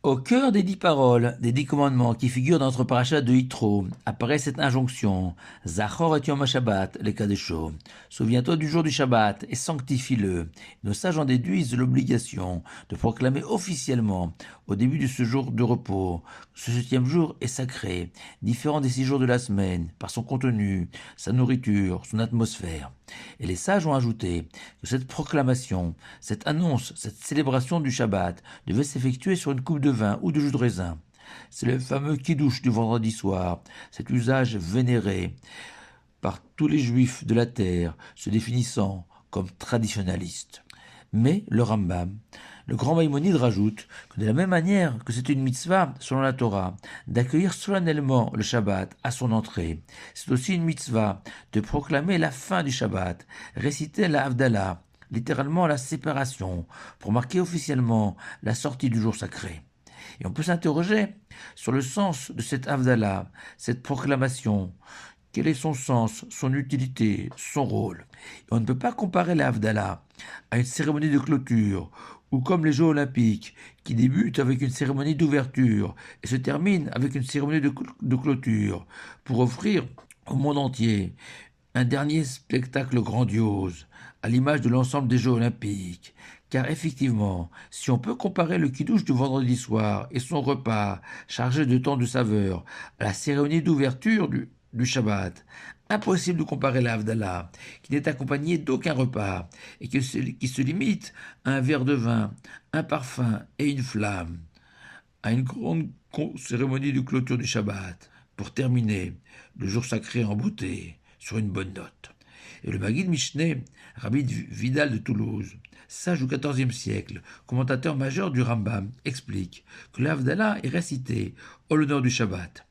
Au cœur des 10 paroles, des 10 commandements qui figurent dans notre parachat de Yitro, apparaît cette injonction Zachor et Yom HaShabbat, les Kadesho. Souviens-toi du jour du Shabbat et sanctifie-le. Nos sages en déduisent l'obligation de proclamer officiellement, au début de ce jour de repos, que ce 7e jour est sacré, différent des 6 jours de la semaine, par son contenu, sa nourriture, son atmosphère. Et les sages ont ajouté que cette proclamation, cette annonce, cette célébration du Shabbat devait s'effectuer sur une coupe de vin ou de jus de raisin. C'est le fameux kidouche du vendredi soir, cet usage vénéré par tous les juifs de la terre, se définissant comme traditionnalistes. Mais le Rambam, le grand Maïmonide, rajoute que de la même manière que c'est une mitzvah, selon la Torah, d'accueillir solennellement le Shabbat à son entrée, c'est aussi une mitzvah de proclamer la fin du Shabbat, réciter la Havdalah, littéralement la séparation, pour marquer officiellement la sortie du jour sacré. Et on peut s'interroger sur le sens de cette Havdalah, cette proclamation. Quel est son sens, son utilité, son rôle? Et on ne peut pas comparer la Havdalah à une cérémonie de clôture ou comme les Jeux olympiques qui débutent avec une cérémonie d'ouverture et se terminent avec une cérémonie de clôture pour offrir au monde entier un dernier spectacle grandiose à l'image de l'ensemble des Jeux olympiques. Car effectivement, si on peut comparer le kidouche du vendredi soir et son repas chargé de tant de saveurs à la cérémonie d'ouverture du Shabbat, impossible de comparer la Havdalah, qui n'est accompagnée d'aucun repas et qui se limite à un verre de vin, un parfum et une flamme, à une grande cérémonie de clôture du Shabbat, pour terminer le jour sacré en beauté, sur une bonne note. Et le Maggid Mishneh, Rabbi Vidal de Toulouse, sage au XIVe siècle, commentateur majeur du Rambam, explique que l'Havdalah est récitée en l'honneur du Shabbat.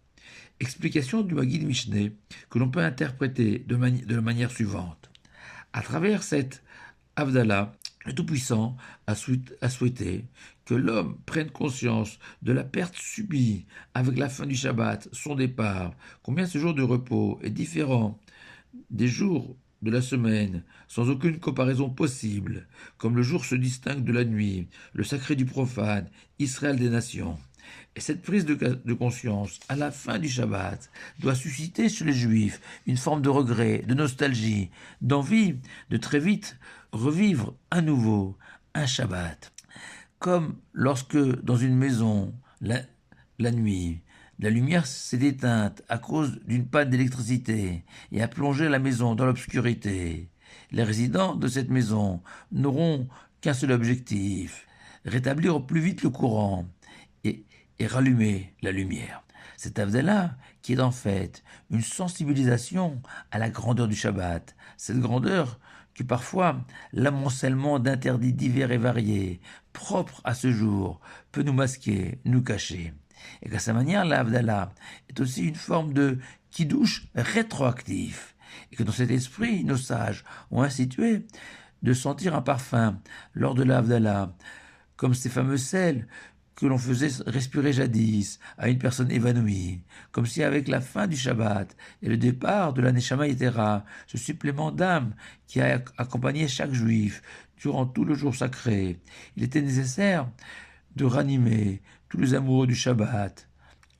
Explication du Maggid Mishneh que l'on peut interpréter de la manière suivante. À travers cette Havdalah, le Tout-Puissant a souhaité que l'homme prenne conscience de la perte subie avec la fin du Shabbat, son départ, combien ce jour de repos est différent des jours de la semaine, sans aucune comparaison possible, comme le jour se distingue de la nuit, le sacré du profane, Israël des nations. Et cette prise de conscience, à la fin du Shabbat, doit susciter chez les Juifs une forme de regret, de nostalgie, d'envie de très vite revivre à nouveau un Shabbat. Comme lorsque dans une maison, la nuit, la lumière s'est éteinte à cause d'une panne d'électricité et a plongé la maison dans l'obscurité. Les résidents de cette maison n'auront qu'un seul objectif, rétablir au plus vite le courant et, et rallumer la lumière. Cet Havdalah qui est en fait une sensibilisation à la grandeur du Shabbat, cette grandeur que parfois l'amoncellement d'interdits divers et variés, propres à ce jour, peut nous masquer, nous cacher. Et qu'à sa manière, la Havdalah est aussi une forme de kidouche rétroactif. Et que dans cet esprit, nos sages ont institué de sentir un parfum lors de la Havdalah, comme ces fameux sels que l'on faisait respirer jadis à une personne évanouie, comme si avec la fin du Shabbat et le départ de la Neshama Yetera, ce supplément d'âme qui a accompagné chaque juif durant tout le jour sacré, il était nécessaire de ranimer tous les amoureux du Shabbat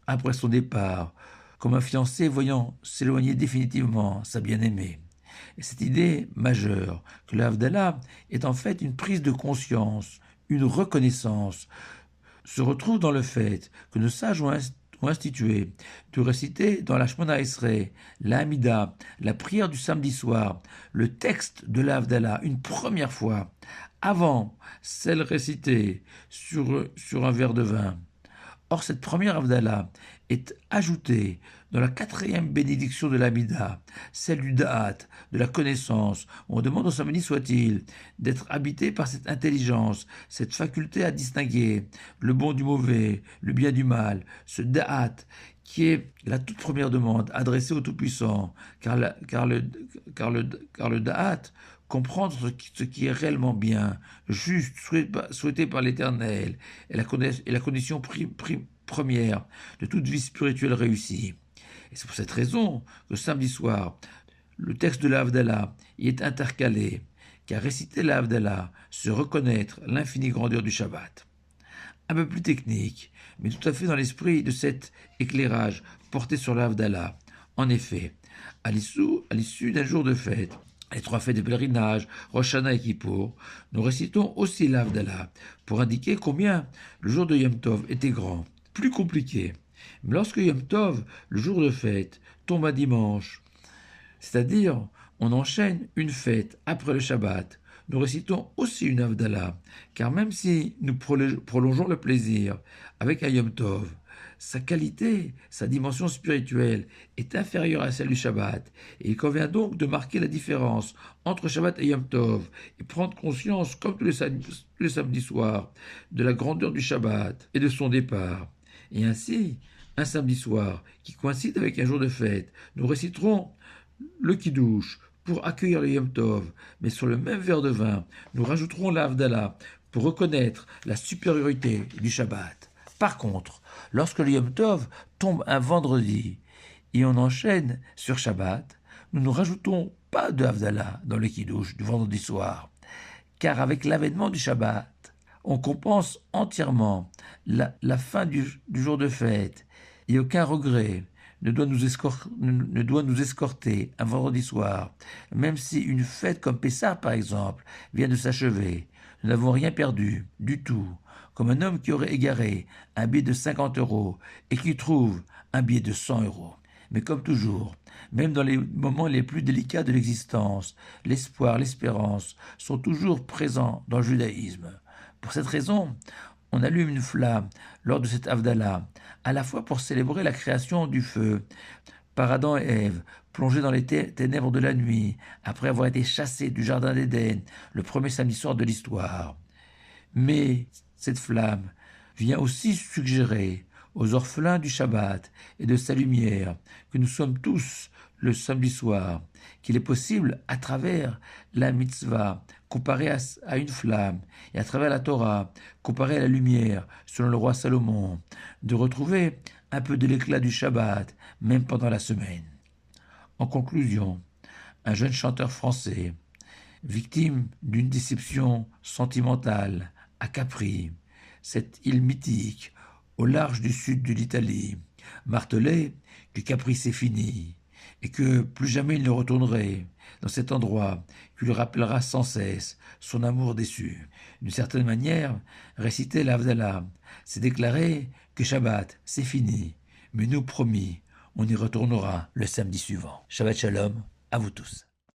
après son départ, comme un fiancé voyant s'éloigner définitivement sa bien-aimée. Et cette idée majeure que l'Havdalah est en fait une prise de conscience, une reconnaissance, se retrouve dans le fait que nos sages ont institué de réciter dans la Shemona Esrei, la Hamida, la prière du samedi soir, le texte de l'Havdalah une première fois, avant celle récitée sur un verre de vin. Or, cette première Havdalah est ajoutée dans la 4e bénédiction de l'Amida, celle du Da'at, de la connaissance. On demande au Samedi soit-il d'être habité par cette intelligence, cette faculté à distinguer le bon du mauvais, le bien du mal, ce Da'at qui est la toute première demande adressée au Tout-Puissant, car le Da'at, comprendre ce qui est réellement bien, juste, souhaité par l'Éternel, est la condition première de toute vie spirituelle réussie. Et c'est pour cette raison que samedi soir, le texte de la Havdalah y est intercalé, car réciter la Havdalah, c'est reconnaître l'infinie grandeur du Shabbat. un peu plus technique, mais tout à fait dans l'esprit de cet éclairage porté sur l'Havdalah. En effet, à l'issue d'un jour de fête, les 3 fêtes de pèlerinage, Rosh Hashanah et Kippour, nous récitons aussi l'Havdalah pour indiquer combien le jour de Yom Tov était grand, plus compliqué. Mais lorsque Yom Tov, le jour de fête, tombe un dimanche, c'est-à-dire on enchaîne une fête après le Shabbat, nous récitons aussi une Havdalah, car même si nous prolongeons le plaisir avec un Yom Tov, sa qualité, sa dimension spirituelle est inférieure à celle du Shabbat, et il convient donc de marquer la différence entre Shabbat et Yom Tov, et prendre conscience, comme tous les samedis soirs, de la grandeur du Shabbat et de son départ. Et ainsi, un samedi soir, qui coïncide avec un jour de fête, nous réciterons le Kiddush pour accueillir le Yom Tov, mais sur le même verre de vin, nous rajouterons l'Havdalah pour reconnaître la supériorité du Shabbat. Par contre, lorsque le Yom Tov tombe un vendredi et on enchaîne sur Shabbat, nous ne rajoutons pas de Havdalah dans le Kiddush du vendredi soir, car avec l'avènement du Shabbat, on compense entièrement la fin du jour de fête et aucun regret ne doit nous escorter un vendredi soir, même si une fête comme Pessah, par exemple, vient de s'achever. Nous n'avons rien perdu, du tout, comme un homme qui aurait égaré un billet de 50 € et qui trouve un billet de 100 €. Mais comme toujours, même dans les moments les plus délicats de l'existence, l'espoir, l'espérance sont toujours présents dans le judaïsme. Pour cette raison, on allume une flamme lors de cette Havdalah, à la fois pour célébrer la création du feu, par Adam et Ève, plongés dans les ténèbres de la nuit, après avoir été chassés du jardin d'Éden, le premier samedi soir de l'histoire. Mais cette flamme vient aussi suggérer aux orphelins du Shabbat et de sa lumière que nous sommes tous le samedi soir, qu'il est possible, à travers la mitzvah, comparée à une flamme, et à travers la Torah, comparée à la lumière, selon le roi Salomon, de retrouver un peu de l'éclat du Shabbat, même pendant la semaine. En conclusion, un jeune chanteur français, victime d'une déception sentimentale à Capri, cette île mythique au large du sud de l'Italie, martelait que Capri c'est fini, et que plus jamais il ne retournerait dans cet endroit qui lui rappellera sans cesse son amour déçu. D'une certaine manière, réciter l'Havdalah, c'est déclarer que Shabbat, c'est fini, mais nous promis, on y retournera le samedi suivant. Shabbat Shalom, à vous tous.